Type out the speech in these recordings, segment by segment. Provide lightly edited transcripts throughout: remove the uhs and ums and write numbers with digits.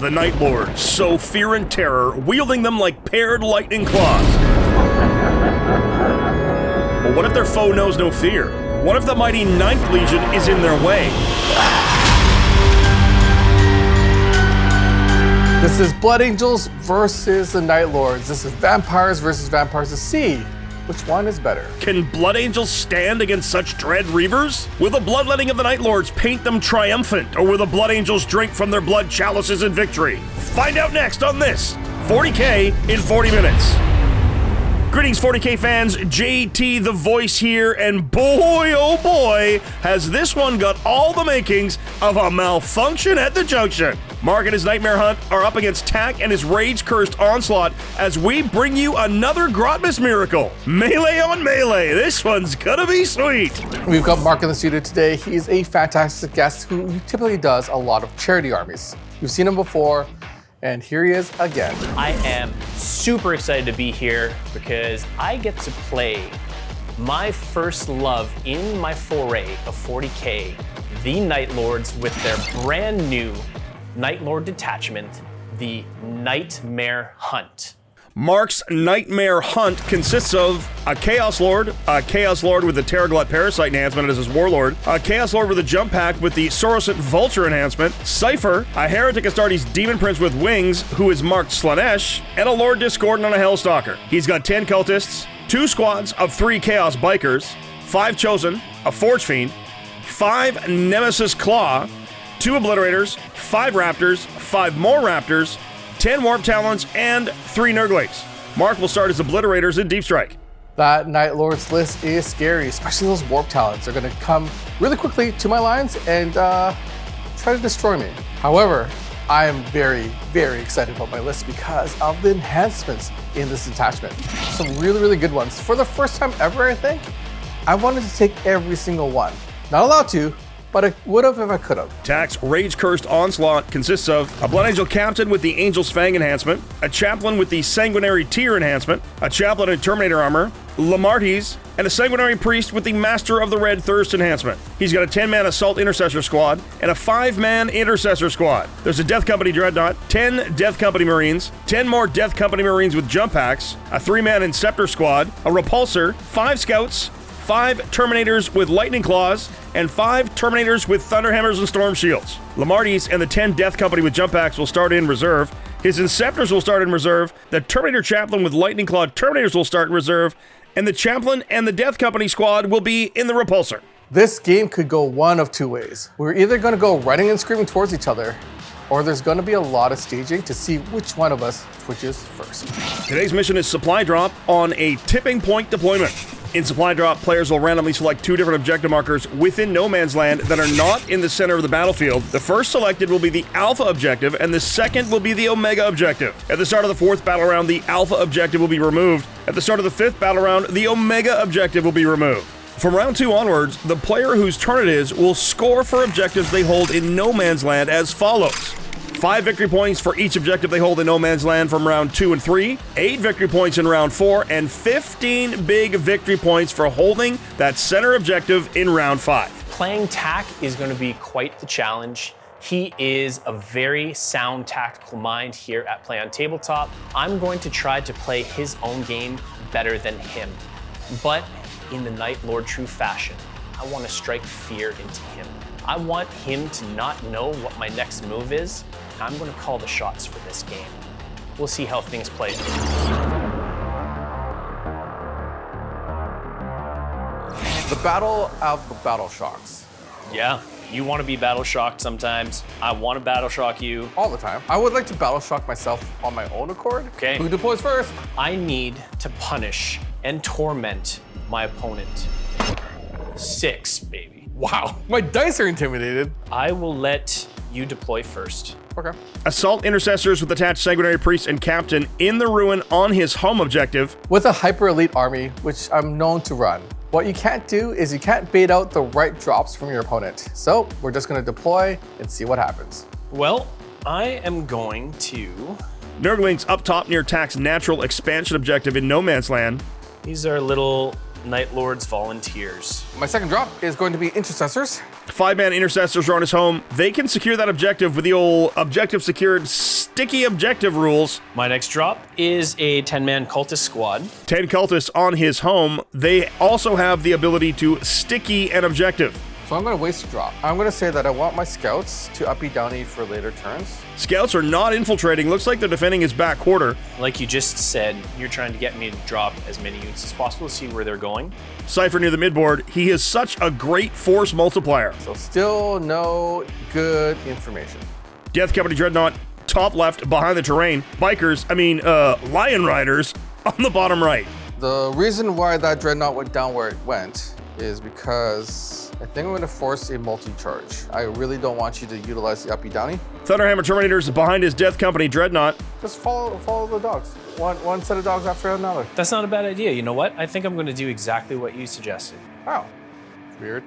the Night Lords sow fear and terror, wielding them like paired lightning claws. But what if their foe knows no fear? What if the mighty Ninth Legion is in their way? This is Blood Angels versus the Night Lords. This is vampires versus vampires. To see which one is better. Can Blood Angels stand against such dread reavers? Will the bloodletting of the Night Lords paint them triumphant, or will the Blood Angels drink from their blood chalices in victory? Find out next on this 40K in 40 minutes. Greetings 40K fans, JT the voice here, and boy oh boy has this one got all the makings of a malfunction at the junction. Marc and his Nightmare Hunt are up against Tak and his Rage-Cursed Onslaught as we bring you another Grotmas miracle. Melee on melee, this one's gonna be sweet. We've got Marc in the studio today. He's a fantastic guest who typically does a lot of charity armies. You've seen him before, and here he is again. I am super excited to be here because I get to play my first love in my foray of 40K, the Night Lords, with their brand new Night Lord detachment, the Nightmare Hunt. Marc's Nightmare Hunt consists of a Chaos Lord with the Terrorglut Parasite enhancement as his Warlord, a Chaos Lord with a jump pack with the Sorrowscent Vulture enhancement, Cypher, a Heretic Astartes Demon Prince with wings who is marked Slaanesh, and a Lord Discordant on a Hellstalker. He's got 10 cultists, 2 squads of 3 Chaos Bikers, 5 Chosen, a Forge Fiend, 5 Nemesis Claw, 2 Obliterators, 5 Raptors, 5 more Raptors, 10 Warp Talons, and 3 Nurglings. Marc will start as Obliterators in Deep Strike. That Night Lords list is scary, especially those Warp Talons. They're gonna come really quickly to my lines and try to destroy me. However, I am very, very excited about my list because of the enhancements in this detachment. Some really, really good ones. For the first time ever, I think, I wanted to take every single one. Not allowed to, but I would have if I could have. Tak's Rage-Cursed Onslaught consists of a Blood Angel Captain with the Angel's Fang enhancement, a Chaplain with the Sanguinary Tear enhancement, a Chaplain in Terminator armor, Lamartes, and a Sanguinary Priest with the Master of the Red Thirst enhancement. He's got a 10-man Assault Intercessor squad and a 5-man Intercessor squad. There's a Death Company Dreadnought, 10 Death Company Marines, 10 more Death Company Marines with jump packs, a 3-man Inceptor squad, a Repulsor, 5 Scouts, 5 Terminators with Lightning Claws, and 5 Terminators with Thunderhammers and Storm Shields. Lamartes and the 10 Death Company with jump packs will start in reserve. His Inceptors will start in reserve. The Terminator Chaplain with Lightning Claw Terminators will start in reserve. And the Chaplain and the Death Company squad will be in the Repulsor. This game could go one of 2 ways. We're either gonna go running and screaming towards each other, or there's gonna be a lot of staging to see which one of us twitches first. Today's mission is Supply Drop on a tipping point deployment. In Supply Drop, players will randomly select 2 different objective markers within no man's land that are not in the center of the battlefield. The first selected will be the Alpha objective, and the second will be the Omega objective. At the start of the 4th battle round, the Alpha objective will be removed. At the start of the 5th battle round, the Omega objective will be removed. From round 2 onwards, the player whose turn it is will score for objectives they hold in no man's land as follows. 5 victory points for each objective they hold in no man's land from round 2 and 3, 8 victory points in round 4, and 15 big victory points for holding that center objective in round 5. Playing Tak is going to be quite the challenge. He is a very sound tactical mind here at Play on Tabletop. I'm going to try to play his own game better than him, but in the Night Lord true fashion, I want to strike fear into him. I want him to not know what my next move is. I'm going to call the shots for this game. We'll see how things play. The battle of the battle shocks. Yeah, you want to be battle shocked sometimes. I want to battle shock you. All the time. I would like to battle shock myself on my own accord. Okay. Who deploys first? I need to punish and torment my opponent. 6, baby. Wow, my dice are intimidated. I will let you deploy first. Okay. Assault Intercessors with attached Sanguinary Priest and Captain in the Ruin on his home objective. With a hyper elite army, which I'm known to run, what you can't do is you can't bait out the right drops from your opponent. So we're just gonna deploy and see what happens. Well, I am going to... Nurglings up top near Tak's natural expansion objective in no man's land. These are little Night Lords volunteers. My second drop is going to be Intercessors. 5-man intercessors are on his home. They can secure that objective with the old objective secured sticky objective rules. My next drop is a 10-man cultist squad. 10 cultists on his home. They also have the ability to sticky an objective. So I'm going to waste a drop. I'm going to say that I want my scouts to uppy downy for later turns. Scouts are not infiltrating. Looks like they're defending his back quarter. Like you just said, you're trying to get me to drop as many units as possible to see where they're going. Cypher near the midboard. He is such a great force multiplier. So still no good information. Death Company Dreadnought, top left, behind the terrain. Lion Riders on the bottom right. The reason why that Dreadnought went down where it went is because I think I'm going to force a multi-charge. I really don't want you to utilize the uppy downy. Thunderhammer Terminators behind his Death Company Dreadnought. Just follow the dogs. One set of dogs after another. That's not a bad idea. You know what? I think I'm going to do exactly what you suggested. Wow. Weird.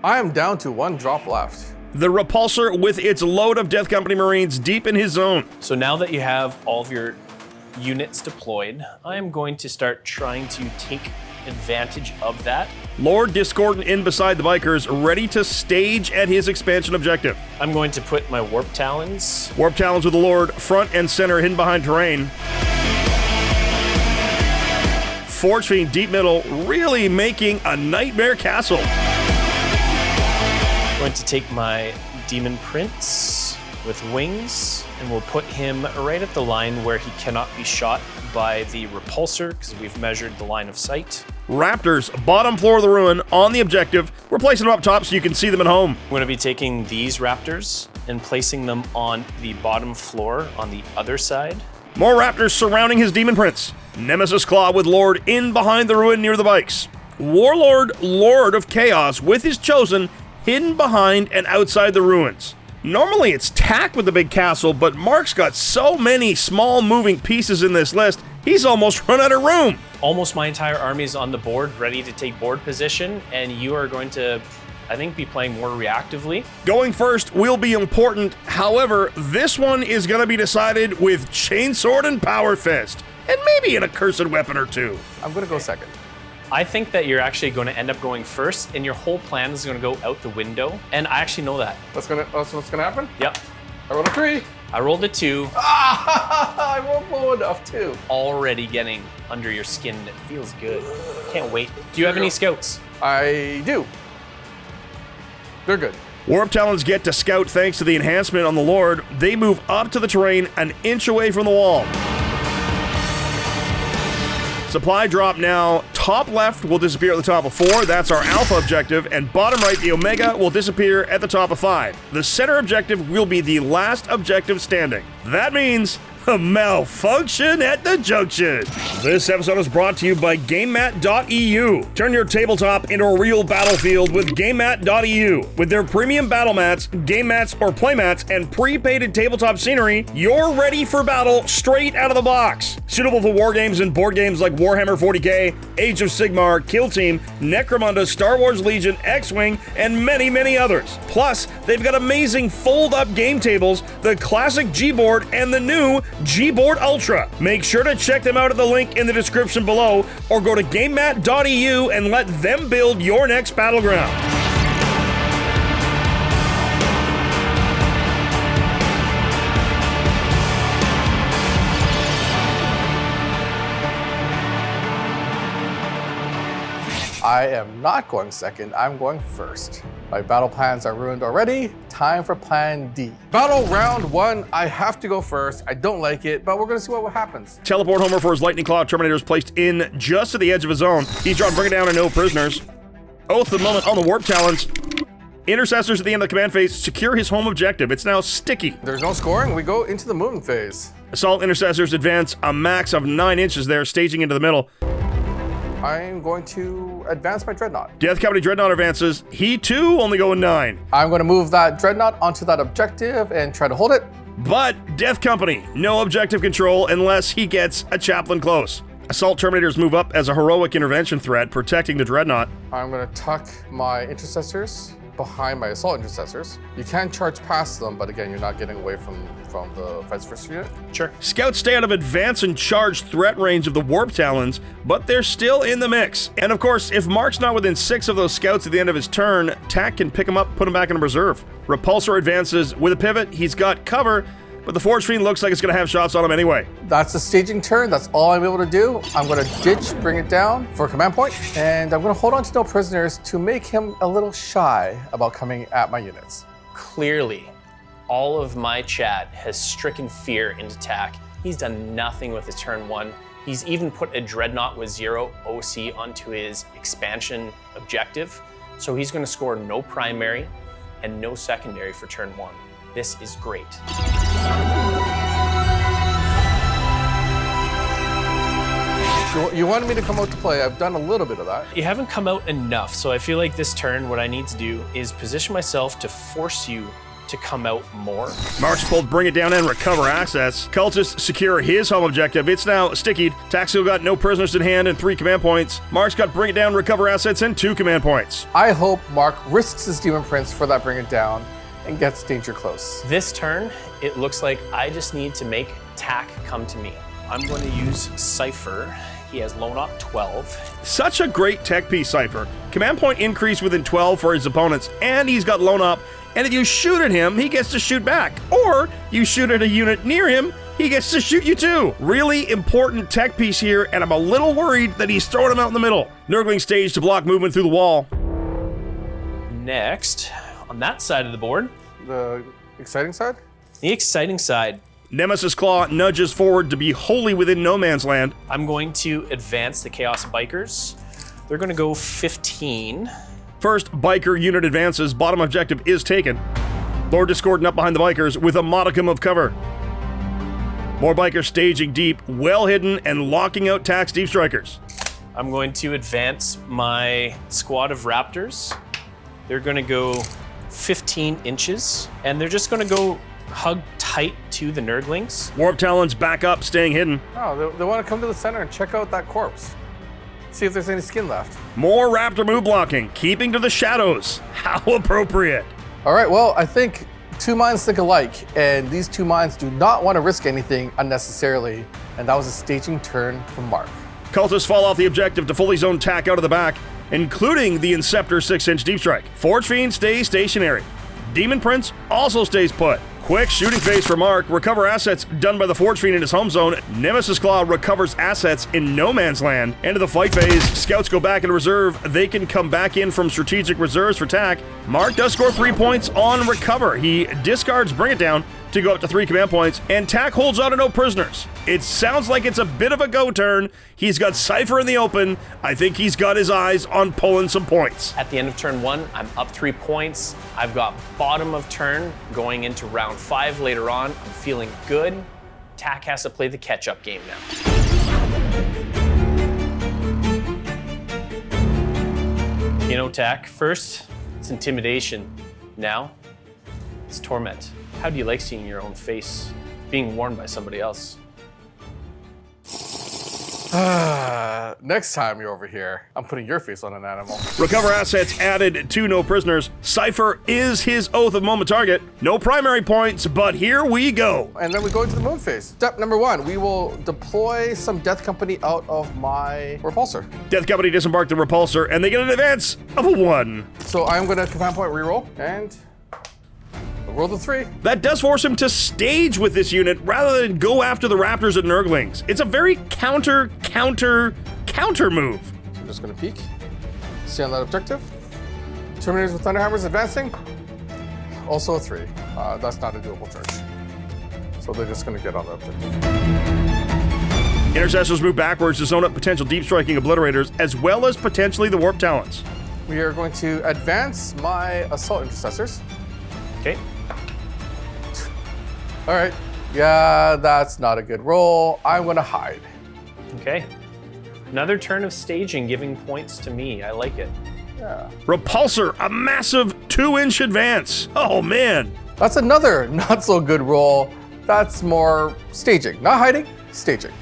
I am down to 1 drop left. The Repulsor with its load of Death Company Marines deep in his zone. So now that you have all of your units deployed, I am going to start trying to take advantage of that. Lord Discordant in beside the Bikers, ready to stage at his expansion objective. I'm going to put my Warp Talons. Warp Talons with the Lord, front and center, hidden behind terrain. Forge Fiend, deep middle, really making a nightmare castle. Going to take my Demon Prince with wings, and we'll put him right at the line where he cannot be shot by the repulsor, because we've measured the line of sight. Raptors, bottom floor of the ruin, on the objective. We're placing them up top so you can see them at home. I'm going to be taking these Raptors and placing them on the bottom floor on the other side. More Raptors surrounding his Demon Prince. Nemesis Claw with Lord in behind the ruin near the bikes. Warlord, Lord of Chaos with his Chosen hidden behind and outside the ruins. Normally it's tack with the big castle, but Marc's got so many small moving pieces in this list, he's almost run out of room. Almost my entire army is on the board, ready to take board position, and you are going to, I think, be playing more reactively. Going first will be important. However, this one is going to be decided with Chainsword and Power Fist, and maybe an accursed weapon or two. I'm going to go second. I think that you're actually going to end up going first, and your whole plan is going to go out the window, and I actually know that. That's what's gonna happen? Yep. I rolled a 3. I rolled a 2. I rolled low enough too. Already getting under your skin, and it feels good. Can't wait. Do you have any scouts? I do. They're good. Warp Talons get to scout thanks to the enhancement on the Lord. They move up to the terrain an inch away from the wall. Supply drop now. Top left will disappear at the top of 4. That's our alpha objective. And bottom right, the Omega, will disappear at the top of 5. The center objective will be the last objective standing. That means a malfunction at the junction. This episode is brought to you by GameMat.eu. Turn your tabletop into a real battlefield with GameMat.eu. With their premium battle mats, game mats, or play mats, and pre-painted tabletop scenery, you're ready for battle straight out of the box. Suitable for war games and board games like Warhammer 40k, Age of Sigmar, Kill Team, Necromunda, Star Wars Legion, X-Wing, and many, many others. Plus, they've got amazing fold-up game tables, the classic G-board, and the new G-Board Ultra. Make sure to check them out at the link in the description below, or go to GameMat.eu and let them build your next battleground. I am not going second, I'm going first. My battle plans are ruined already. Time for plan D. Battle round 1, I have to go first. I don't like it, but we're gonna see what happens. Teleport Homer for his Lightning Claw Terminators placed in just to the edge of his zone. He's trying to bring it down and no prisoners. Oath of the moment on the Warp Talons. Intercessors at the end of the command phase secure his home objective. It's now sticky. There's no scoring, we go into the movement phase. Assault Intercessors advance a max of 9 inches there, staging into the middle. I'm going to advance my Dreadnought. Death Company Dreadnought advances. He too only going 9. I'm going to move that Dreadnought onto that objective and try to hold it. But Death Company, no objective control unless he gets a chaplain close. Assault Terminators move up as a heroic intervention threat, protecting the Dreadnought. I'm going to tuck my Intercessors behind my assault intercessors. You can charge past them, but again, you're not getting away from the fights first unit. Sure. Scouts stay out of advance and charge threat range of the Warp Talons, but they're still in the mix. And of course, if Marc's not within 6 of those scouts at the end of his turn, Tack can pick him up, put him back in reserve. Repulsor advances with a pivot. He's got cover, but the Forge Fiend looks like it's going to have shots on him anyway. That's a staging turn. That's all I'm able to do. I'm going to ditch, bring it down for a command point, and I'm going to hold on to no prisoners to make him a little shy about coming at my units. Clearly, all of my chat has stricken fear into Tack. He's done nothing with his turn 1. He's even put a Dreadnought with 0 OC onto his expansion objective. So he's going to score no primary and no secondary for turn 1. This is great. You wanted me to come out to play. I've done a little bit of that. You haven't come out enough, so I feel like this turn what I need to do is position myself to force you to come out more. Marc's pulled Bring It Down and recover assets. Cultists secure his home objective. It's now stickied. Taxil got no prisoners in hand and 3 command points. Marc's got Bring It Down, recover assets, and 2 command points. I hope Marc risks his Demon Prince for that Bring It Down and gets danger close. This turn, it looks like I just need to make Tack come to me. I'm going to use Cypher. He has Lone Op 12. Such a great tech piece, Cypher. Command point increase within 12 for his opponents, and he's got Lone Op. And if you shoot at him, he gets to shoot back. Or you shoot at a unit near him, he gets to shoot you too. Really important tech piece here, and I'm a little worried that he's throwing him out in the middle. Nurgling stage to block movement through the wall. Next, on that side of the board, The exciting side? the exciting side, Nemesis Claw nudges forward to be wholly within no man's land. I'm going to advance the Chaos Bikers. They're going to go 15. First biker unit advances, bottom objective is taken. Lord Discordant up behind the bikers with a modicum of cover. More bikers staging deep, well hidden, and locking out Tack's Deep Strikers. I'm going to advance my squad of Raptors. They're going to go 15 inches, and they're just going to go hug tight to the Nurglings. Warp Talons back up, staying hidden. Oh, they want to come to the center and check out that corpse. See if there's any skin left. More Raptor move blocking, keeping to the shadows. How appropriate. All right, well, I think 2 minds think alike, and these 2 minds do not want to risk anything unnecessarily, and that was a staging turn from Marc. Cultists fall off the objective to fully zone Tack out of the back, including the Inceptor 6-inch Deep Strike. Forge Fiend stays stationary. Demon Prince also stays put. Quick shooting phase for Marc. Recover assets done by the Forge Fiend in his home zone. Nemesis Claw recovers assets in no man's land. End of the fight phase. Scouts go back into reserve. They can come back in from strategic reserves for Tack. Marc does score 3 points on recover. He discards Bring It Down to go up to 3 command points, and Tack holds on to no prisoners. It sounds like it's a bit of a go turn. He's got Cypher in the open. I think he's got his eyes on pulling some points. At the end of turn 1, I'm up 3 points. I've got bottom of turn going into round 5 later on. I'm feeling good. Tack has to play the catch-up game now. You know, Tack, first, it's intimidation. Now, it's torment. How do you like seeing your own face being worn by somebody else? Next time you're over here, I'm putting your face on an animal. Recover assets added to no prisoners. Cypher is his Oath of Moment target. No primary points, but here we go. And then we go into the moon phase. Step number 1, we will deploy some Death Company out of my repulsor. Death Company disembark the repulsor, and they get an advance of a 1. So I'm going to command point reroll, and roll the 3. That does force him to stage with this unit rather than go after the Raptors and Nurglings. It's a very counter move. So I'm just going to peek. Stay on that objective. Terminators with Thunderhammers advancing. Also a 3. That's not a doable charge. So they're just going to get on the objective. Intercessors move backwards to zone up potential deep striking obliterators, as well as potentially the Warp Talons. We are going to advance my Assault Intercessors. Okay. All right. Yeah, that's not a good roll. I'm going to hide. Okay. Another turn of staging giving points to me. I like it. Yeah. Repulsor, a massive 2-inch advance. Oh, man. That's another not so good roll. That's more staging. Not hiding, staging.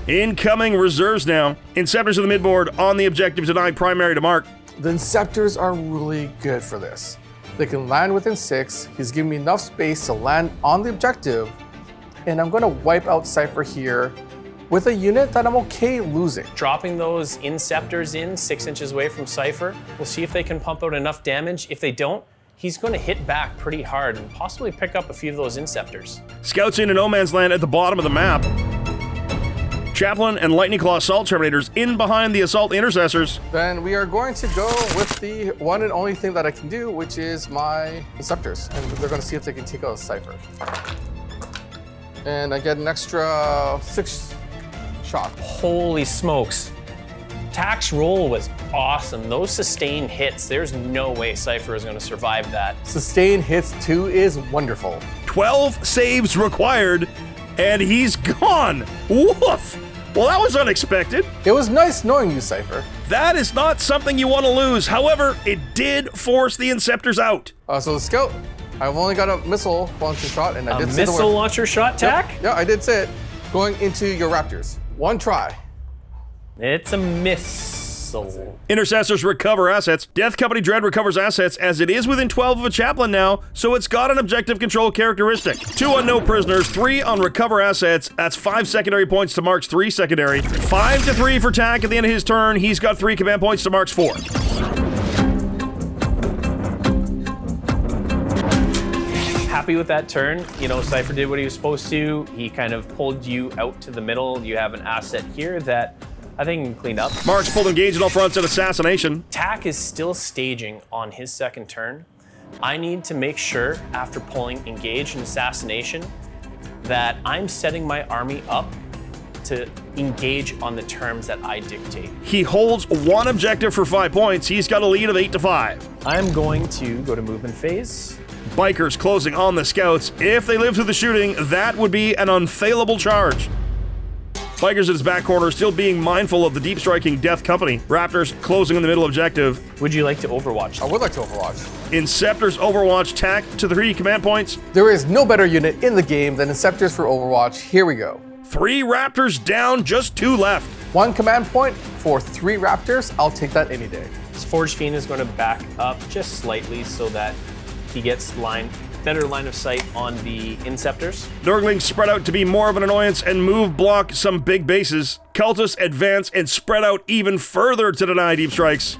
Incoming reserves now. Inceptors of the midboard on the objective, deny primary to Marc. The Inceptors are really good for this. They can land within 6. He's giving me enough space to land on the objective. And I'm gonna wipe out Cypher here with a unit that I'm okay losing. Dropping those Inceptors in 6 inches away from Cypher. We'll see if they can pump out enough damage. If they don't, he's going to hit back pretty hard and possibly pick up a few of those Inceptors. Scouts into no man's land at the bottom of the map. Chaplain and Lightning Claw Assault Terminators in behind the Assault Intercessors. Then we are going to go with the one and only thing that I can do, which is my Inceptors. And they're gonna see if they can take out a Cypher. And I get an extra 6 shot. Holy smokes. Tack's roll was awesome. Those sustained hits, there's no way Cypher is going to survive that. Sustained hits 2 is wonderful. 12 saves required, and he's gone. Woof! Well, that was unexpected. It was nice knowing you, Cypher. That is not something you want to lose. However, it did force the Inceptors out. So the scout, I've only got a missile launcher shot, and I did say the word. Missile launcher shot, Tack? Yeah, I did say it. Going into your Raptors. 1 try. It's a missile. Intercessors recover assets. Death Company Dread recovers assets as it is within 12 of a chaplain now, so it's got an objective control characteristic. 2 on no prisoners, 3 on recover assets. That's 5 secondary points to Marc's 3 secondary. 5 to 3 for Tack at the end of his turn. He's got 3 command points to Marc's 4. Happy with that turn. You know, Cypher did what he was supposed to. He kind of pulled you out to the middle. You have an asset here that I think can clean up. Marc's pulled engage in all fronts at assassination. Tack is still staging on his second turn. I need to make sure, after pulling engage and assassination, that I'm setting my army up to engage on the terms that I dictate. He holds 1 objective for 5 points. He's got a lead of 8 to 5. I'm going to go to movement phase. Bikers closing on the scouts. If they live through the shooting, that would be an unfailable charge. Bikers in his back corner, still being mindful of the deep striking Death Company. Raptors closing on the middle objective. Would you like to overwatch? I would like to overwatch. Inceptors Overwatch, Tack to 3 command points. There is no better unit in the game than Inceptors for Overwatch. Here we go. 3 Raptors down, just 2 left. 1 command point for 3 Raptors. I'll take that any day. This Forge Fiend is going to back up just slightly so that he gets better line of sight on the Inceptors. Nurglings spread out to be more of an annoyance and move block some big bases. Cultists advance and spread out even further to deny deep strikes.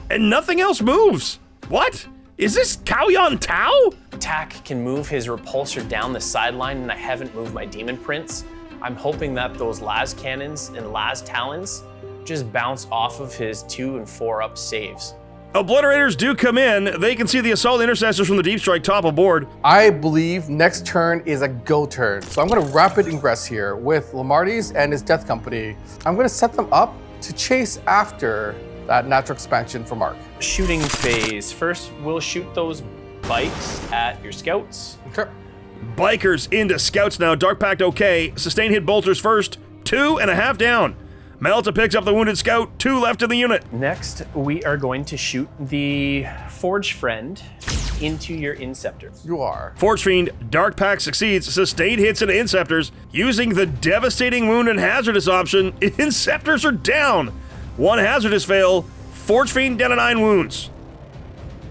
And nothing else moves. What? Is this Kauyon Tau? Tack can move his repulsor down the sideline, and I haven't moved my Demon Prince. I'm hoping that those Las Cannons and Las Talons just bounce off of his 2 and 4 up saves. Obliterators do come in. They can see the Assault Intercessors from the Deep Strike top aboard. I believe next turn is a go turn. So I'm going to rapid ingress here with Lamarties and his Death Company. I'm going to set them up to chase after that natural expansion for Marc. Shooting phase. First, we'll shoot those bikes at your scouts. Okay. Bikers into scouts now. Dark Pact okay. Sustain hit bolters first. 2.5 down. Melta picks up the wounded scout. 2 left in the unit. Next, we are going to shoot the Forge Friend into your Inceptors. You are. Forge Fiend, Dark Pact succeeds. Sustained hits into Inceptors. Using the devastating wound and hazardous option, Inceptors are down. 1 hazardous fail. Forge Fiend down to 9 wounds.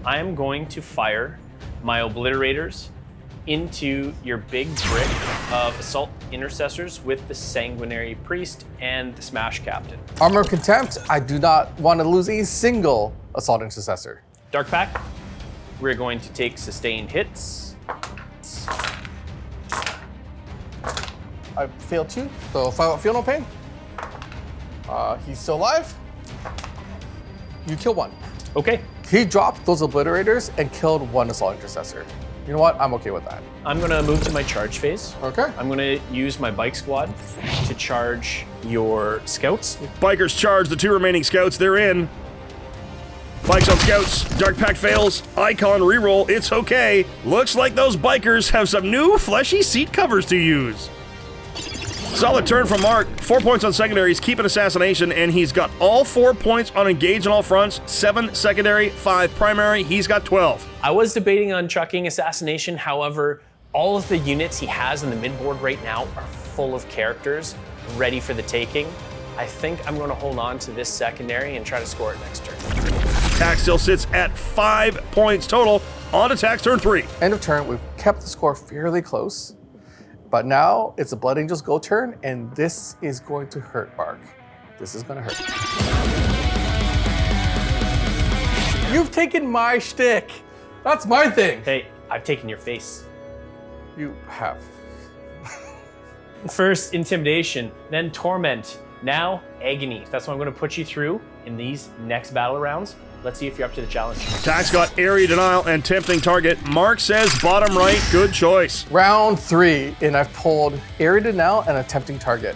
I am going to fire my Obliterators into your big brick of Assault Intercessors with the Sanguinary Priest and the Smash Captain. Armor of Contempt. I do not want to lose a single Assault Intercessor. Dark Pact, we're going to take sustained hits. I failed 2, so feel no pain. He's still alive. You kill 1. Okay, He dropped those Obliterators and killed 1 Assault Intercessor. You know what? I'm okay with that. I'm gonna move to my charge phase. Okay. I'm gonna use my bike squad to charge your scouts. Bikers charge the 2 remaining scouts. They're in. Bikes on scouts. Dark Pact fails. Icon reroll. It's okay. Looks like those bikers have some new fleshy seat covers to use. Solid turn from Marc. 4 points on secondaries, keep an assassination, and he's got all 4 points on engage on all fronts. 7 secondary, 5 primary. He's got 12. I was debating on chucking assassination. However, all of the units he has in the midboard right now are full of characters ready for the taking. I think I'm going to hold on to this secondary and try to score it next turn. Tack still sits at 5 points total. On attacks turn 3. End of turn, we've kept the score fairly close, but now it's a Blood Angel's go turn, and this is going to hurt, Marc. This is going to hurt. You've taken my shtick. That's my thing. Hey, I've taken your face. You have. First, Intimidation, then Torment, now Agony. That's what I'm going to put you through in these next battle rounds. Let's see if you're up to the challenge. Tack's got Area Denial and Tempting Target. Marc says bottom right, good choice. Round 3, and I've pulled Area Denial and a Tempting Target.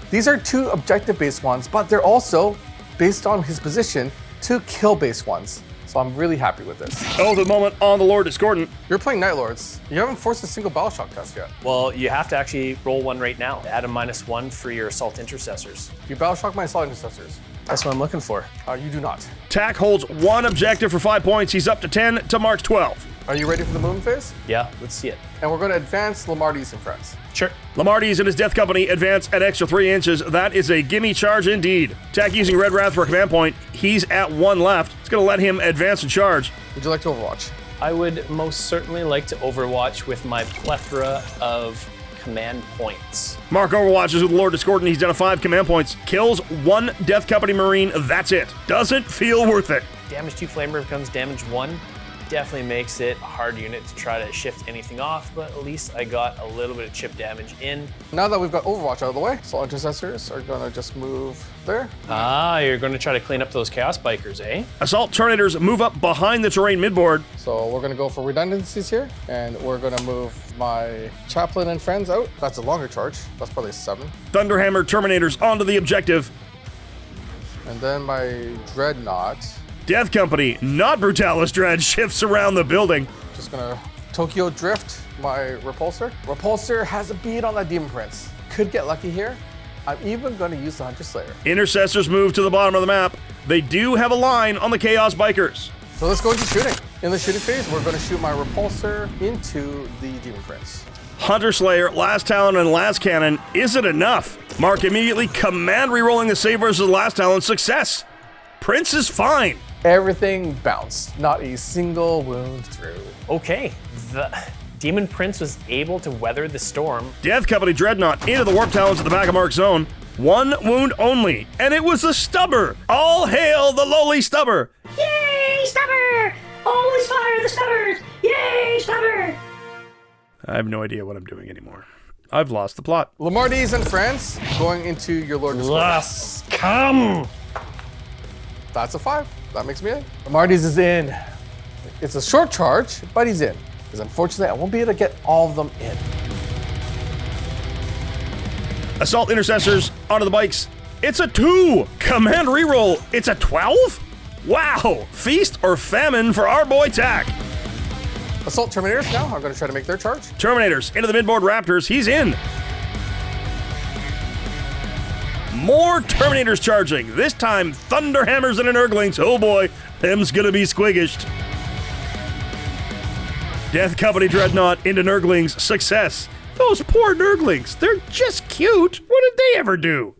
These are 2 objective-based ones, but they're also, based on his position, 2 kill-based ones. So I'm really happy with this. Oh, the moment on the Lord Discordant. You're playing Night Lords. You haven't forced a single Battle Shock test yet. Well, you have to actually roll one right now. Add a -1 for your Assault Intercessors. You Battle Shock my Assault Intercessors. That's what I'm looking for. You do not. Tack holds 1 objective for 5 points. He's up to 10 to Marc's 12. Are you ready for the movement phase? Yeah, let's see it. And we're going to advance Lamarty's and friends. Sure. Lamarty's and his Death Company advance an extra 3 inches. That is a gimme charge indeed. Tack using Red Wrath for a command point. He's at 1 left. It's going to let him advance and charge. Would you like to Overwatch? I would most certainly like to Overwatch with my plethora of command points. Marc overwatches with Lord Discordant. He's down to 5 command points. Kills 1 Death Company Marine. That's it. Doesn't feel worth it. Damage 2 Flamer becomes damage 1. Definitely makes it a hard unit to try to shift anything off, but at least I got a little bit of chip damage in. Now that we've got Overwatch out of the way, Soul Intercessors are going to just move there. You're going to try to clean up those Chaos Bikers, eh? Assault Terminators move up behind the terrain midboard. So we're going to go for redundancies here, and we're going to move my Chaplain and friends out. That's a longer charge. That's probably 7. Thunderhammer Terminators onto the objective. And then my Dreadnought. Death Company, not Brutalis Dread, shifts around the building. Just gonna Tokyo Drift my Repulsor. Repulsor has a bead on that Demon Prince. Could get lucky here. I'm even gonna use the Hunter Slayer. Intercessors move to the bottom of the map. They do have a line on the Chaos Bikers. So let's go into shooting. In the shooting phase, we're gonna shoot my Repulsor into the Demon Prince. Hunter Slayer, Last Talon, and Last Cannon isn't enough. Marc immediately command re-rolling the save versus Last Talon. Success. Prince is fine. Everything bounced. Not a single wound through. Okay, the Demon Prince was able to weather the storm. Death Company Dreadnought into the Warp Talons at the back of Marc's zone. 1 wound only, and it was the Stubber. All hail the lowly Stubber. Yay, Stubber! Always fire the Stubbers! Yay, Stubber! I have no idea what I'm doing anymore. I've lost the plot. Lamarty's and friends going into your Lord Discord. Yes, come! That's a 5. That makes me in. Lamarty's is in. It's a short charge, but he's in. Because unfortunately, I won't be able to get all of them in. Assault Intercessors onto the bikes. It's a 2. Command reroll. It's a 12? Wow. Feast or famine for our boy Tack. Assault Terminators now are going to try to make their charge. Terminators into the midboard Raptors. He's in. More Terminators charging. This time, Thunderhammers and Nurglings. Oh boy, them's gonna be squiggished. Death Company Dreadnought into Nurglings. Success. Those poor Nurglings. They're just cute. What did they ever do?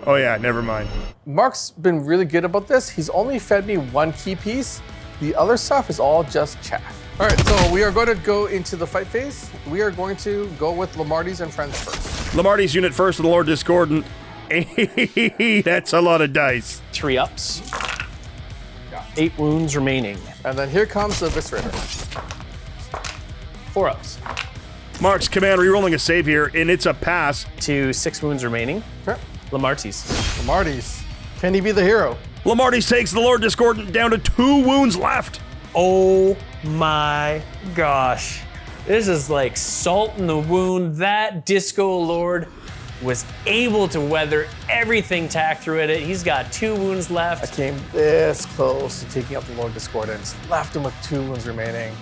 Oh yeah, never mind. Marc's been really good about this. He's only fed me 1 key piece. The other stuff is all just chaff. All right, so we are going to go into the fight phase. We are going to go with Lamarty's and friends first. Lamarty's unit first with the Lord Discordant. That's a lot of dice. 3 ups. 8 wounds remaining. And then here comes the Viscerator. 4 ups. Marc's command re-rolling a save here, and it's a pass. To 6 wounds remaining. Okay. Lamarty's. Lamarty's. Can he be the hero? Lamarty's takes the Lord Discordant down to 2 wounds left. Oh my gosh. This is like salt in the wound. That Disco Lord was able to weather everything Tack threw at it. He's got 2 wounds I left. came this close to taking out the Lord Discordant. Left him with 2 wounds remaining.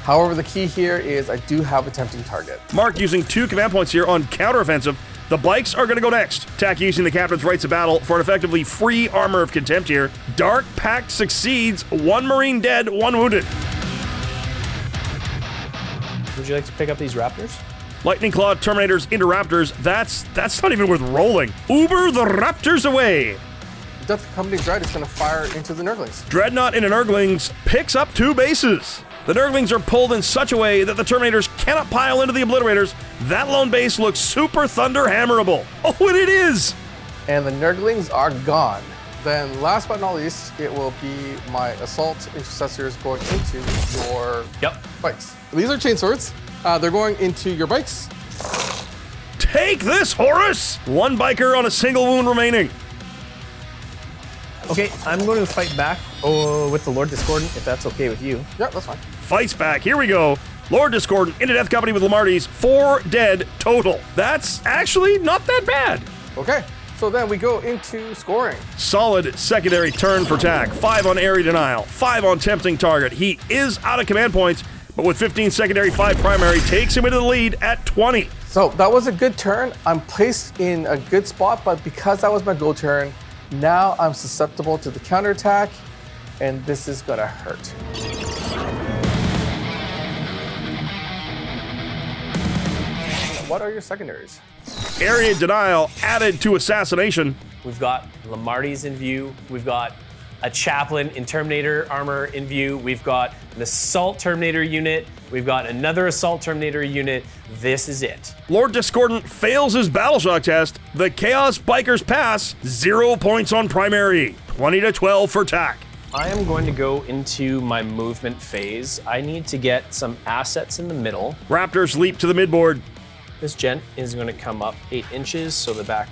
However, the key here is I do have a tempting target. Marc using 2 command points here on counteroffensive. The bikes are going to go next. Tack using the Captain's Rights of Battle for an effectively free Armor of Contempt here. Dark Pact succeeds. 1 Marine dead, 1 wounded. Would you like to pick up these Raptors? Lightning Claw Terminators into Raptors. That's not even worth rolling. Uber the Raptors away. Death Company Dread is going to fire into the Nurglings. Dreadnought into Nurglings picks up 2 bases. The Nurglings are pulled in such a way that the Terminators cannot pile into the Obliterators. That lone base looks super thunder hammerable. Oh, and it is! And the Nurglings are gone. Then last but not least, it will be my Assault Intercessors going into your bikes. These are chainswords. They're going into your bikes. Take this, Horus! 1 biker on a single wound remaining. Okay, I'm going to fight back with the Lord Discordant, if that's okay with you. Yeah, that's fine. Fights back. Here we go. Lord Discordant into Death Company with Lamarties. 4 dead total. That's actually not that bad. Okay, so then we go into scoring. Solid secondary turn for Tack. 5 on Area Denial. 5 on Tempting Target. He is out of command points, but with 15 secondary, 5 primary, takes him into the lead at 20. So that was a good turn. I'm placed in a good spot, but because that was my go turn, now I'm susceptible to the counterattack, and this is gonna hurt. What are your secondaries? Area Denial added to Assassination. We've got Lamarties in view. We've got a Chaplain in Terminator armor in view. We've got an Assault Terminator unit. We've got another Assault Terminator unit. This is it. Lord Discordant fails his Battleshock test. The Chaos Bikers pass. 0 points on primary. 20-12 for Tack. I am going to go into my movement phase. I need to get some assets in the middle. Raptors leap to the midboard. This gent is going to come up 8 inches, so the back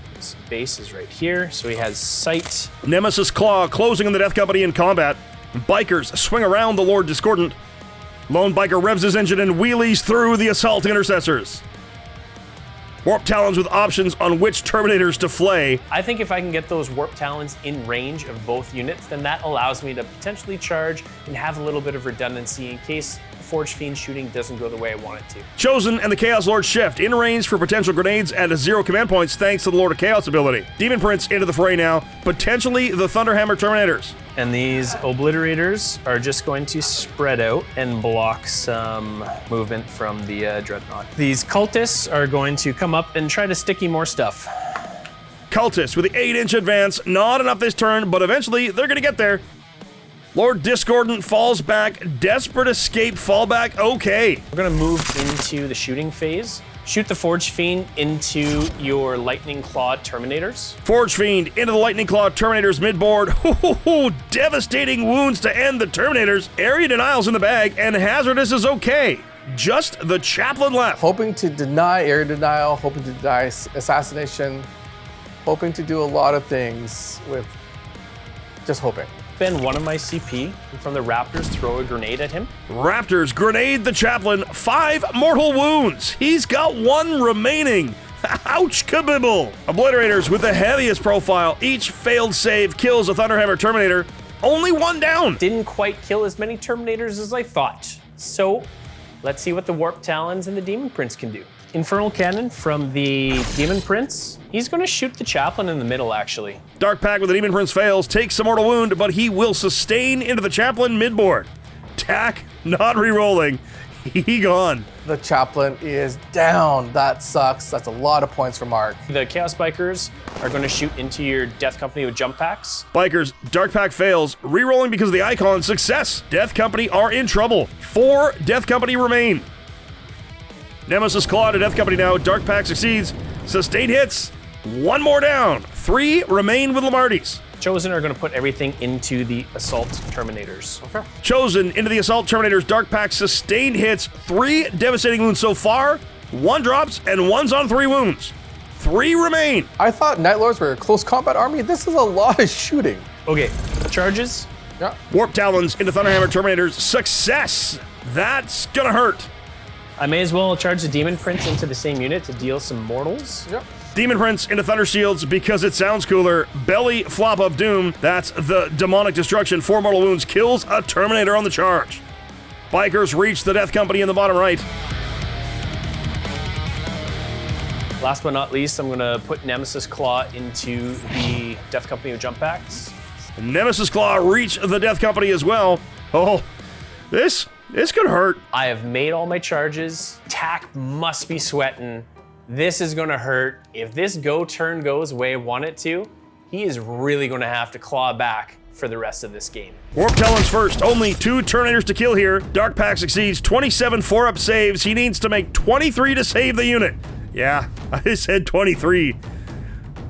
base is right here. So he has sight. Nemesis Claw closing on the Death Company in combat. Bikers swing around the Lord Discordant. Lone Biker revs his engine and wheelies through the Assault Intercessors. Warp Talons with options on which Terminators to flay. I think if I can get those Warp Talons in range of both units, then that allows me to potentially charge and have a little bit of redundancy in case Forge Fiend shooting doesn't go the way I want it to. Chosen and the Chaos Lord shift in range for potential grenades at 0 command points thanks to the Lord of Chaos ability. Demon Prince into the fray now, potentially the Thunderhammer Terminators. And these Obliterators are just going to spread out and block some movement from the Dreadnought. These Cultists are going to come up and try to sticky more stuff. Cultists with the 8-inch advance, not enough this turn, but eventually they're gonna get there. Lord Discordant falls back, desperate escape, fallback, okay. We're gonna move into the shooting phase. Shoot the Forge Fiend into your Lightning Claw Terminators. Forge Fiend into the Lightning Claw Terminators midboard. Devastating wounds to end the Terminators. Area Denial's in the bag, and Hazardous is okay. Just the Chaplain left. Hoping to deny Area Denial, hoping to deny Assassination, hoping to do a lot of things with just hoping. Spend 1 of my CP and from the Raptors throw a grenade at him. Raptors grenade the Chaplain, 5 mortal wounds. He's got 1 remaining. Ouch kabibble. Obliterators with the heaviest profile. Each failed save kills a Thunderhammer Terminator. Only 1 down. Didn't quite kill as many Terminators as I thought. So let's see what the Warp Talons and the Demon Prince can do. Infernal Cannon from the Demon Prince. He's going to shoot the Chaplain in the middle, actually. Dark Pack with the Demon Prince fails, takes a mortal wound, but he will sustain into the Chaplain midboard. Tack, not re-rolling. He gone. The Chaplain is down. That sucks. That's a lot of points for Marc. The Chaos Bikers are going to shoot into your Death Company with jump packs. Bikers, Dark Pack fails, re-rolling because of the icon. Success. Death Company are in trouble. 4 Death Company remain. Nemesis Claw to Death Company now. Dark Pack succeeds. Sustained hits. 1 more down. 3 remain with Lamarties. Chosen are going to put everything into the Assault Terminators. Okay. Chosen into the Assault Terminators. Dark Pack sustained hits. 3 devastating wounds so far. 1 drops and 1's on 3 wounds. 3 remain. I thought Night Lords were a close combat army. This is a lot of shooting. Okay, charges. Yeah. Warp Talons into Thunderhammer Terminators. Success. That's gonna hurt. I may as well charge the Demon Prince into the same unit to deal some mortals. Yep. Demon Prince into Thunder Shields because it sounds cooler. Belly Flop of Doom. That's the Demonic Destruction. 4 mortal wounds. Kills a Terminator on the charge. Bikers reach the Death Company in the bottom right. Last but not least, I'm going to put Nemesis Claw into the Death Company with jump packs. Nemesis Claw reach the Death Company as well. Oh, this could hurt. I have made all my charges. Tack must be sweating. This is gonna hurt. If this go turn goes the way I want it to, he is really going to have to claw back for the rest of this game. Warp Talons first. Only 2 Terminators to kill here. Dark Pact succeeds. 27 4-up saves. He needs to make 23 to save the unit. Yeah, I said 23.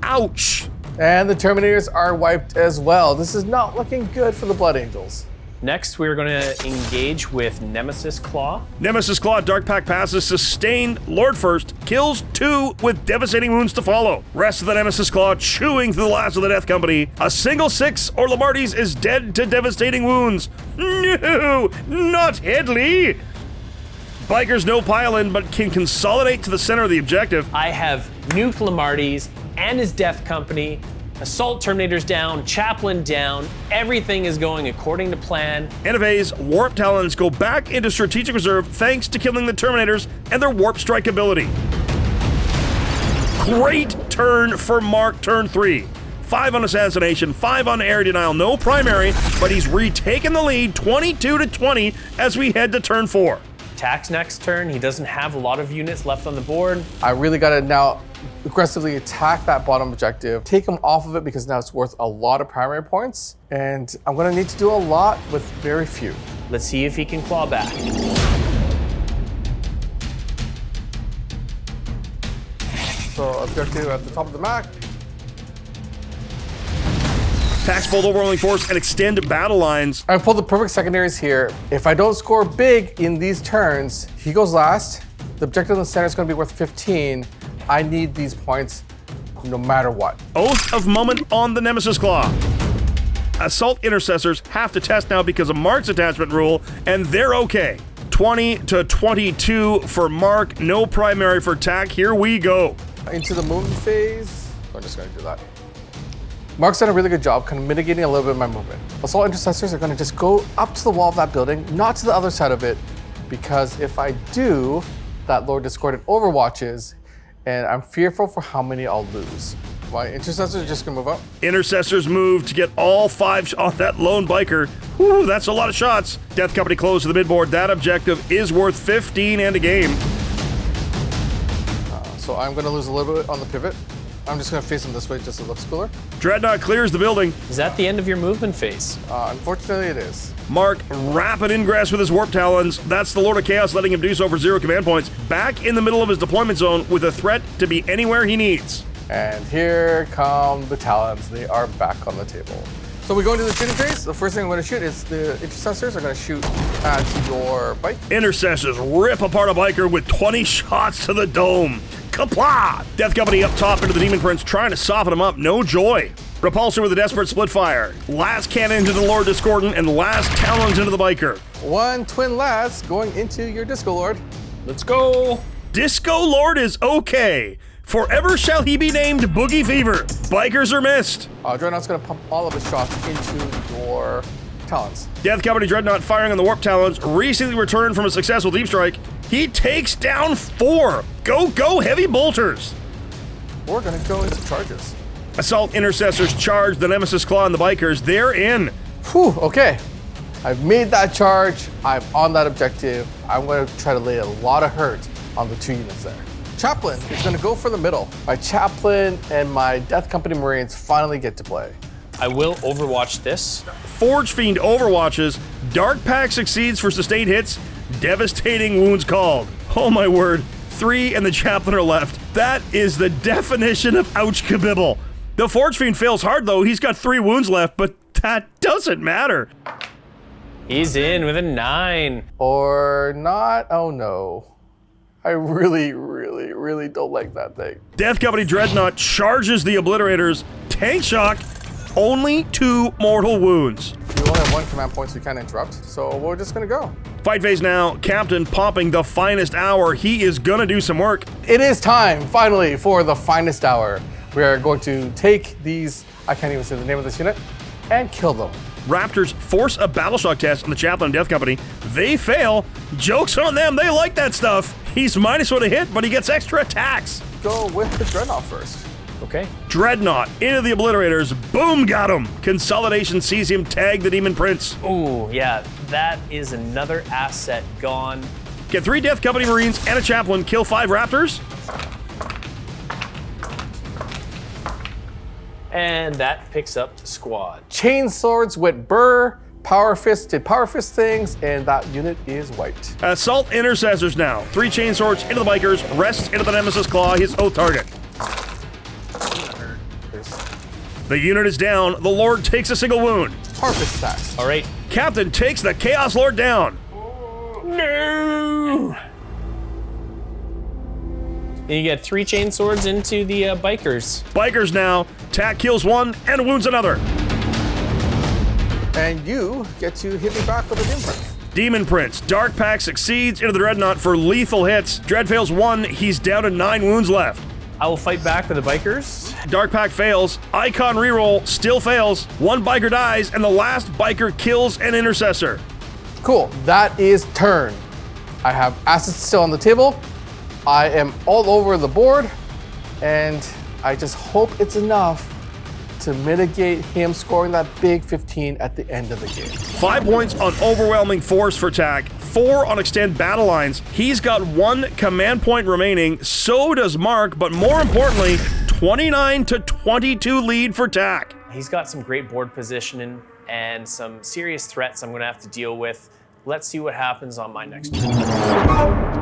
Ouch. And the Terminators are wiped as well. This is not looking good for the Blood Angels. Next, we're going to engage with Nemesis Claw. Nemesis Claw, Dark Pact passes, sustained, Lord first, kills 2 with devastating wounds to follow. Rest of the Nemesis Claw chewing through the last of the Death Company. A single 6 or Lamartes is dead to devastating wounds. No, not Headley. Bikers no pile-in, but can consolidate to the center of the objective. I have nuked Lamartes and his Death Company. Assault Terminators down, Chaplain down, everything is going according to plan. Anyways, Warp Talons go back into Strategic Reserve thanks to killing the Terminators and their Warp Strike ability. Great turn for Marc, turn 3. 5 on Assassination, 5 on Area Denial, no primary, but he's retaken the lead 22 to 20 as we head to turn 4. Tack's next turn, he doesn't have a lot of units left on the board. I really gotta now aggressively attack that bottom objective, take him off of it because now it's worth a lot of primary points, and I'm gonna need to do a lot with very few. Let's see if he can claw back. So objective at the top of the map. Tax fold overwhelming force and extend battle lines. I've pulled the perfect secondaries here. If I don't score big in these turns, he goes last. The objective in the center is gonna be worth 15. I need these points no matter what. Oath of Moment on the Nemesis Claw. Assault Intercessors have to test now because of Marc's attachment rule, and they're okay. 20 to 22 for Marc, no primary for Tack. Here we go. Into the movement phase. I'm just gonna do that. Marc's done a really good job kind of mitigating a little bit of my movement. Assault Intercessors are gonna just go up to the wall of that building, not to the other side of it, because if I do, that Lord Discordant overwatches, and I'm fearful for how many I'll lose. My Intercessors are just gonna move up. Intercessors move to get all 5 on that lone biker. Whew, that's a lot of shots. Death Company close to the midboard. That objective is worth 15 and a game. So I'm gonna lose a little bit on the pivot. I'm just gonna face him this way just so it looks cooler. Dreadnought clears the building. Is that the end of your movement phase? Unfortunately, it is. Marc, rapid ingress with his Warp Talons. That's the Lord of Chaos letting him do so for 0 command points. Back in the middle of his deployment zone with a threat to be anywhere he needs. And here come the Talons. They are back on the table. So we go into the shooting phase. The first thing I'm gonna shoot is the Intercessors are gonna shoot at your bike. Intercessors rip apart a biker with 20 shots to the dome. Kapla! Death Company up top into the Demon Prince, trying to soften him up. No joy. Repulsor with a desperate split fire. Last cannon into the Lord Discordant, and last Talons into the biker. 1 twin last going into your Disco Lord. Let's go. Disco Lord is okay. Forever shall he be named Boogie Fever. Bikers are missed. Dreadnought's gonna pump all of his shots into your Talons. Death Company Dreadnought firing on the Warp Talons, recently returned from a successful deep strike. He takes down 4. Go, heavy bolters. We're gonna go into charges. Assault Intercessors charge the Nemesis Claw and the bikers. They're in. Whew, okay. I've made that charge. I'm on that objective. I'm gonna try to lay a lot of hurt on the 2 units there. Chaplain is gonna go for the middle. My Chaplain and my Death Company Marines finally get to play. I will overwatch this. Forge Fiend overwatches. Dark Pact succeeds for sustained hits. Devastating wounds called. Oh my word. 3 and the Chaplain are left. That is the definition of ouch kabibble. The Forge Fiend fails hard though. He's got 3 wounds left, but that doesn't matter. He's in with a 9. Or not, oh no. I really don't like that thing. Death Company Dreadnought charges the Obliterators. Tank shock. Only 2 mortal wounds. We only have 1 command point, so we can't interrupt. So we're just gonna go. Fight phase now. Captain popping the finest hour. He is gonna do some work. It is time, finally, for the finest hour. We are going to take these, I can't even say the name of this unit, and kill them. Raptors force a battle shock test on the Chaplain and Death Company. They fail. Joke's on them. They like that stuff. He's -1 to hit, but he gets extra attacks. Go with the Dreadnought first. Okay. Dreadnought into the Obliterators. Boom, got him. Consolidation sees him tag the Demon Prince. Ooh, yeah, that is another asset gone. Get 3 Death Company Marines and a Chaplain. Kill 5 Raptors. And that picks up the squad. Chain swords with burr. Power Fist did Power Fist things, and that unit is wiped. Assault intercessors now. 3 chainswords into the bikers, rests into the Nemesis Claw, his oath target. The unit is down. The Lord takes a single wound. Power Fist attacks. All right. Captain takes the Chaos Lord down. No! And you get 3 chain swords into the bikers. Bikers now. Tack kills 1 and wounds another. And you get to hit me back with a Demon Prince. Demon Prince. Dark Pact succeeds into the Dreadnought for lethal hits. Dread fails 1. He's down to 9 wounds left. I will fight back with the bikers. Dark Pact fails. Icon reroll still fails. 1 biker dies, and the last biker kills an intercessor. Cool. That is turn. I have assets still on the table. I am all over the board, and I just hope it's enough to mitigate him scoring that big 15 at the end of the game. 5 points on overwhelming force for Tack, 4 on extend battle lines. He's got 1 command point remaining, so does Marc, but more importantly, 29 to 22 lead for Tack. He's got some great board positioning and some serious threats I'm gonna have to deal with. Let's see what happens on my next turn.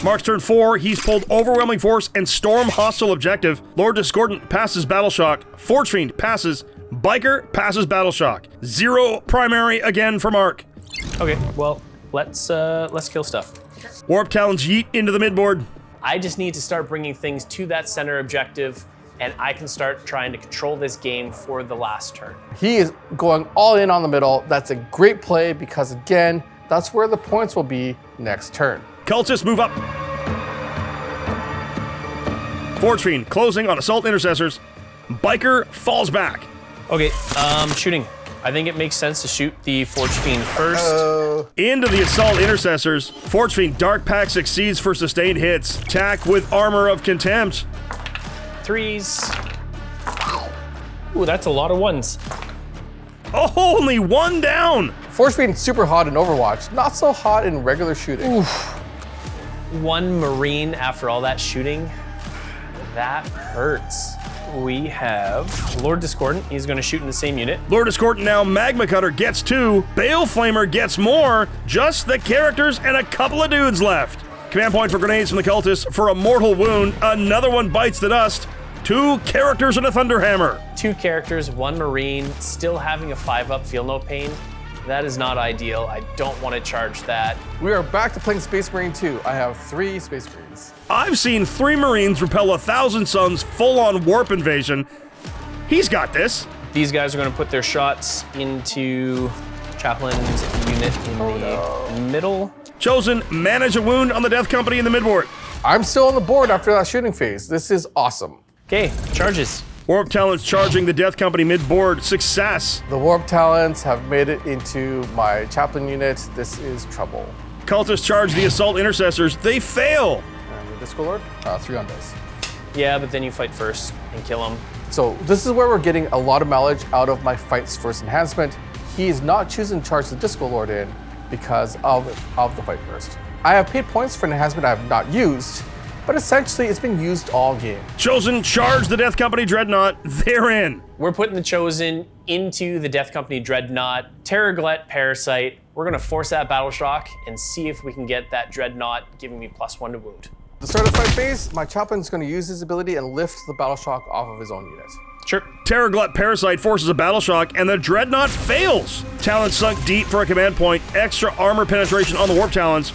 Marc's turn 4, he's pulled Overwhelming Force and Storm Hostile Objective. Lord Discordant passes Battle Shock. Forge Fiend passes. Biker passes Battle Shock. 0 primary again for Marc. Okay, well, let's kill stuff. Warp Talons yeet into the midboard. I just need to start bringing things to that center objective, and I can start trying to control this game for the last turn. He is going all in on the middle. That's a great play because, again, that's where the points will be next turn. Cultists move up. Forge Fiend closing on Assault Intercessors. Biker falls back. Okay, shooting. I think it makes sense to shoot the Forge Fiend first. Into the Assault Intercessors. Forge Fiend Dark Pact succeeds for sustained hits. Tack with Armor of Contempt. 3s. Ooh, that's a lot of 1s. Oh, only 1 down. Force Fiend super hot in Overwatch, not so hot in regular shooting. Oof. 1 Marine after all that shooting. That hurts. We have Lord Discordant. He's going to shoot in the same unit. Lord Discordant now. Magma Cutter gets 2. Bale Flamer gets more. Just the characters and a couple of dudes left. Command point for grenades from the cultists for a mortal wound. Another one bites the dust. 2 characters and a Thunderhammer. 2 characters, 1 Marine, still having a 5-up, feel no pain. That is not ideal. I don't want to charge that. We are back to playing Space Marine 2. I have 3 Space Marines. I've seen 3 Marines repel 1,000 Suns full-on warp invasion. He's got this. These guys are going to put their shots into Chaplain's unit in the middle. Chosen, manage a wound on the Death Company in the midboard. I'm still on the board after that shooting phase. This is awesome. Okay, charges. Warp Talents charging the Death Company midboard. Success. The Warp Talents have made it into my Chaplain unit. This is trouble. Cultists charge the Assault Intercessors. They fail. And the Disco Lord, 3 on dice. Yeah, but then you fight first and kill him. So this is where we're getting a lot of mileage out of my Fights First enhancement. He is not choosing to charge the Disco Lord in because of the Fight First. I have paid points for an enhancement I have not used, but essentially it's been used all game. Chosen, charge the Death Company Dreadnought. They're in. We're putting the Chosen into the Death Company Dreadnought. Terrorglut, Parasite. We're going to force that Battle Shock and see if we can get that Dreadnought giving me +1 to wound. The start of fight phase, my Chaplain's going to use his ability and lift the Battle Shock off of his own unit. Sure. Terrorglut Parasite forces a Battle Shock, and the Dreadnought fails. Talons sunk deep for a command point. Extra armor penetration on the Warp Talons.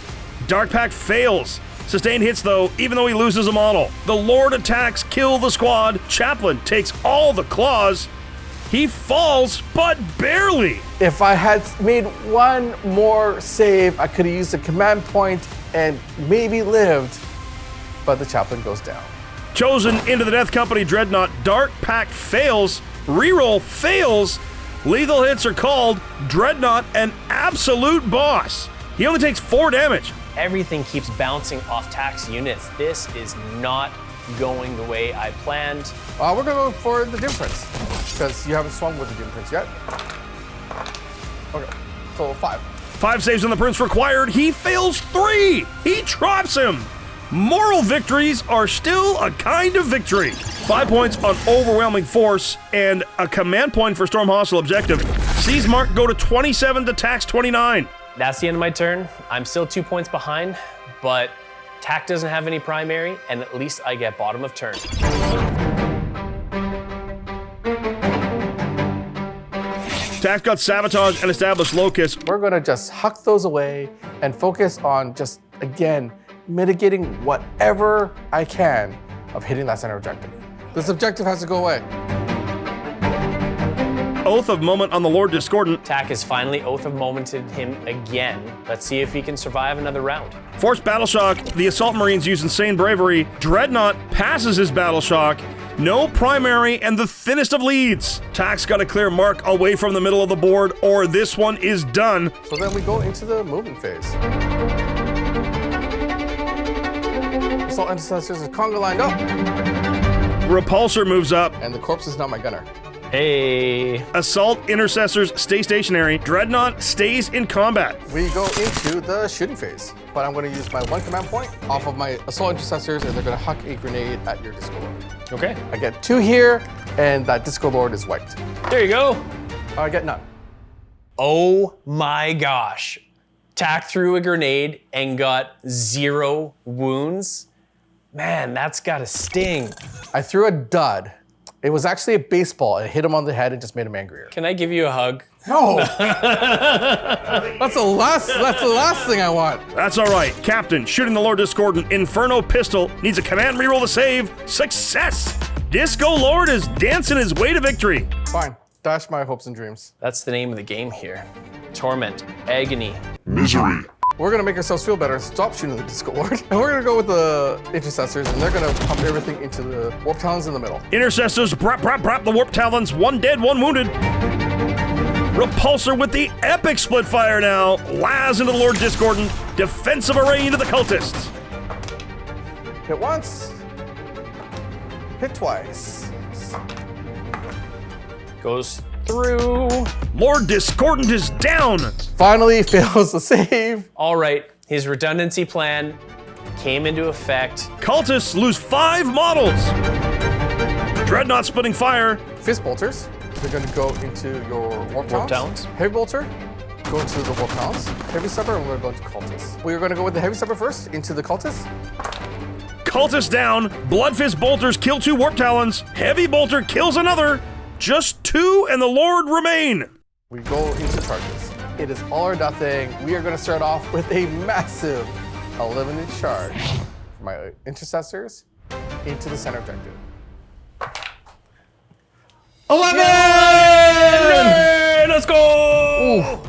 Dark Pact fails. Sustained hits, though, even though he loses a model. The Lord attacks, kill the squad. Chaplain takes all the claws. He falls, but barely. If I had made one more save, I could have used a command point and maybe lived, but the Chaplain goes down. Chosen into the Death Company Dreadnought. Dark Pact fails. Reroll fails. Lethal hits are called. Dreadnought, an absolute boss. He only takes 4 damage. Everything keeps bouncing off tax units. This is not going the way I planned. We're going to go for the difference because you haven't swung with the difference yet. Okay, so 5. 5 saves on the Prince required. He fails 3. He drops him. Moral victories are still a kind of victory. 5 points on overwhelming force and a command point for Storm Hostile objective sees Marc go to 27 to tax 29. That's the end of my turn. I'm still 2 points behind, but Tack doesn't have any primary, and at least I get bottom of turn. Tack's got Sabotage and Established Locust. We're gonna just huck those away and focus on just, again, mitigating whatever I can of hitting that center objective. This objective has to go away. Oath of Moment on the Lord Discordant. Tack has finally Oath of Momented him again. Let's see if he can survive another round. Forced Battle Shock. The Assault Marines use Insane Bravery. Dreadnought passes his Battle Shock. No primary and the thinnest of leads. Tack's got to clear Marc away from the middle of the board or this one is done. So then we go into the movement phase. Assault Intercessors is conga lined up. Repulsor moves up. And the corpse is not my gunner. Hey. Assault Intercessors stay stationary. Dreadnought stays in combat. We go into the shooting phase, but I'm going to use my 1 command point off of my Assault Intercessors, and they're going to huck a grenade at your Disco Lord. Okay. I get 2 here, and that Disco Lord is wiped. There you go. I get none. Oh my gosh. Tack threw a grenade and got 0 wounds. Man, that's gotta sting. I threw a dud. It was actually a baseball. It hit him on the head and just made him angrier. Can I give you a hug? No! That's the last thing I want. That's all right. Captain, shooting the Lord Discordant. Inferno Pistol needs a command reroll to save. Success! Disco Lord is dancing his way to victory. Fine. Dash my hopes and dreams. That's the name of the game here. Torment, agony. Misery. We're gonna make ourselves feel better. Stop shooting the Disco Lord. And we're gonna go with the Intercessors, and they're gonna pump everything into the Warp Talons in the middle. Intercessors, brap, the Warp Talons. 1 dead, 1 wounded. Repulsor with the epic split fire now. Laz into the Lord Discordant. Defensive array into the cultists. Hit once. Hit twice. Goes through. Lord Discordant is down. Finally fails the save. All right, his redundancy plan came into effect. Cultists lose 5 models. Dreadnought splitting fire. Fist Bolters. They're gonna go into your Warp Talons. Talons. Heavy Bolter. Go into the Warp Talons. Heavy Stepper, and we're gonna go into Cultists. We're gonna go with the Heavy Stepper first, into the Cultists. Cultist down. Bloodfist Bolters kill 2 Warp Talons. Heavy Bolter kills another. Just 2 and the Lord remain. We go into charges. It is all or nothing. We are gonna start off with a massive 11-inch charge for my Intercessors into the center objective. 11! Yay! Let's go!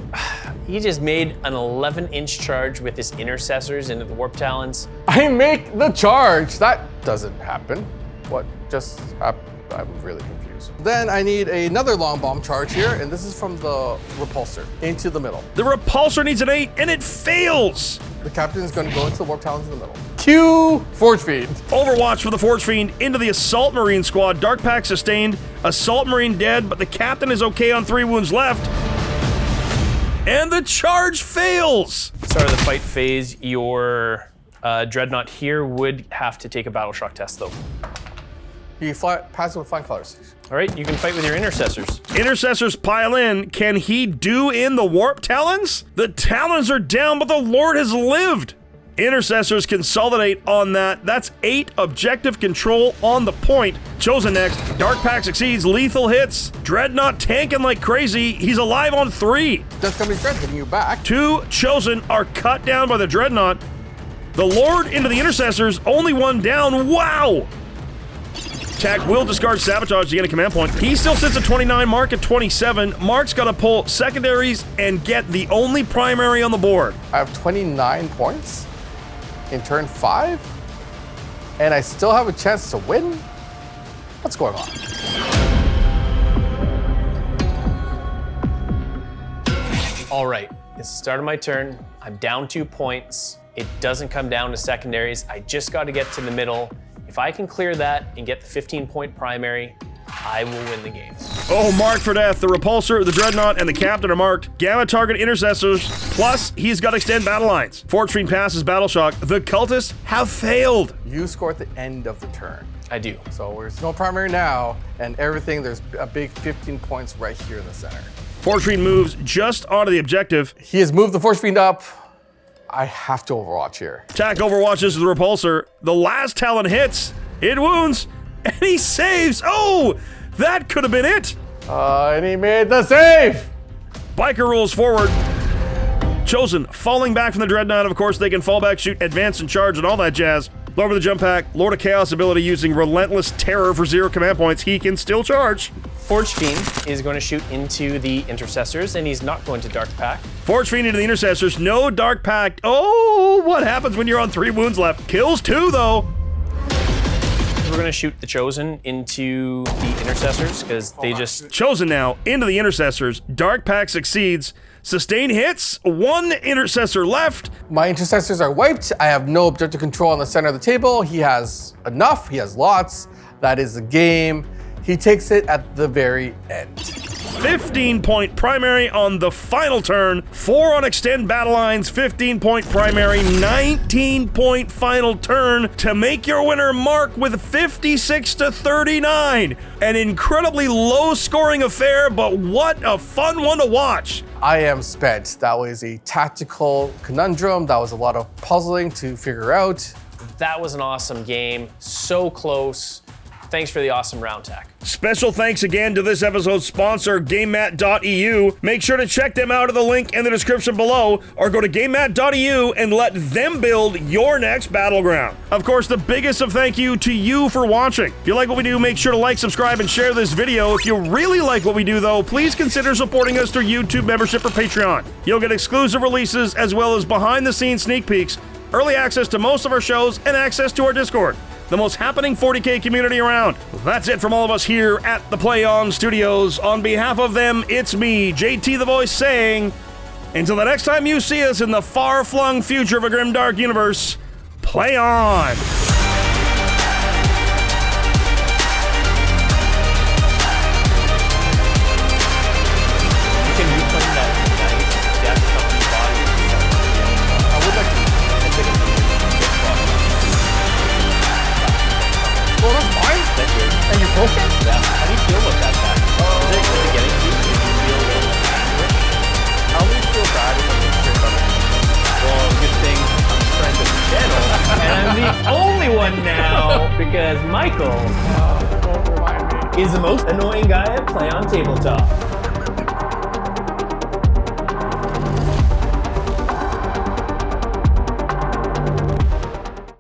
He just made an 11-inch charge with his Intercessors into the Warp Talons. I make the charge. That doesn't happen. What just happened? I'm really confused. Then I need another long bomb charge here, and this is from the Repulsor into the middle. The Repulsor needs an 8, and it fails. The captain is going to go into the Warp Talons in the middle. Cue Forge Fiend. Overwatch for the Forge Fiend into the Assault Marine squad. Dark Pack sustained. Assault Marine dead, but the captain is okay on 3 wounds left. And the charge fails. Start of the fight phase, your Dreadnought here would have to take a Battle Shock test though. You pass it with flying colors. All right, you can fight with your Intercessors. Intercessors pile in. Can he do in the Warp Talons? The Talons are down, but the Lord has lived. Intercessors consolidate on that. That's 8 objective control on the point. Chosen next. Dark Pack succeeds. Lethal hits. Dreadnought tanking like crazy. He's alive on 3. Death Company Dread hitting you back. 2 Chosen are cut down by the Dreadnought. The Lord into the Intercessors. Only 1 down. Wow! Tack will discard Sabotage to get a command point. He still sits at 29, Marc at 27. Marc's got to pull secondaries and get the only primary on the board. I have 29 points in turn 5, and I still have a chance to win? What's going on? All right, it's the start of my turn. I'm down 2 points. It doesn't come down to secondaries. I just got to get to the middle. If I can clear that and get the 15-point primary, I will win the game. Oh, marked for death. The Repulsor, the Dreadnought, and the Captain are marked. Gamma target intercessors, plus he's got extend battle lines. Forge Fiend passes Battle Shock. The Cultists have failed. You score at the end of the turn. I do. So there's no primary now, and everything, there's a big 15 points right here in the center. Forge Fiend moves just onto the objective. He has moved the Forge Fiend up. I have to Overwatch here. Attack overwatches the Repulsor. The last Talon hits. It wounds. And he saves. Oh, that could have been it. And he made the save. Biker rolls forward. Chosen falling back from the Dreadnought. Of course, they can fall back, shoot, advance, and charge, and all that jazz. Lower the jump pack. Lord of Chaos ability using Relentless Terror for 0 command points. He can still charge. Forge Fiend is going to shoot into the Intercessors, and he's not going to Dark Pack. Forge Fiend into the Intercessors. No Dark Pact. Oh, what happens when you're on 3 wounds left? Kills 2, though. We're going to shoot the Chosen into the Intercessors, because they just... Chosen now into the Intercessors. Dark Pact succeeds. Sustain hits. 1 Intercessor left. My Intercessors are wiped. I have no objective control on the center of the table. He has enough. He has lots. That is the game. He takes it at the very end. 15-point primary on the final turn. 4 on extend battle lines. 15-point primary. 19-point final turn to make your winner Marc with 56-39. An incredibly low-scoring affair, but what a fun one to watch. I am spent. That was a tactical conundrum. That was a lot of puzzling to figure out. That was an awesome game. So close. Thanks for the awesome round tack. Special thanks again to this episode's sponsor, GameMat.eu. Make sure to check them out at the link in the description below, or go to GameMat.eu and let them build your next battleground. Of course, the biggest of thank you to you for watching. If you like what we do, make sure to like, subscribe, and share this video. If you really like what we do, though, please consider supporting us through YouTube membership or Patreon. You'll get exclusive releases as well as behind-the-scenes sneak peeks, early access to most of our shows, and access to our Discord, the most happening 40K community around. That's it from all of us here at the Play On Studios. On behalf of them, it's me, JT the Voice, saying, until the next time you see us in the far-flung future of a grimdark universe, play on! Okay. Yeah. How do you feel about that pack? Is it getting to you? Do you feel angry? I always feel bad when I'm straight about it. Well, good thing I'm a friend of the channel. And I'm the only one now, because Michael Don't remind me. is the most annoying guy at Play on Tabletop.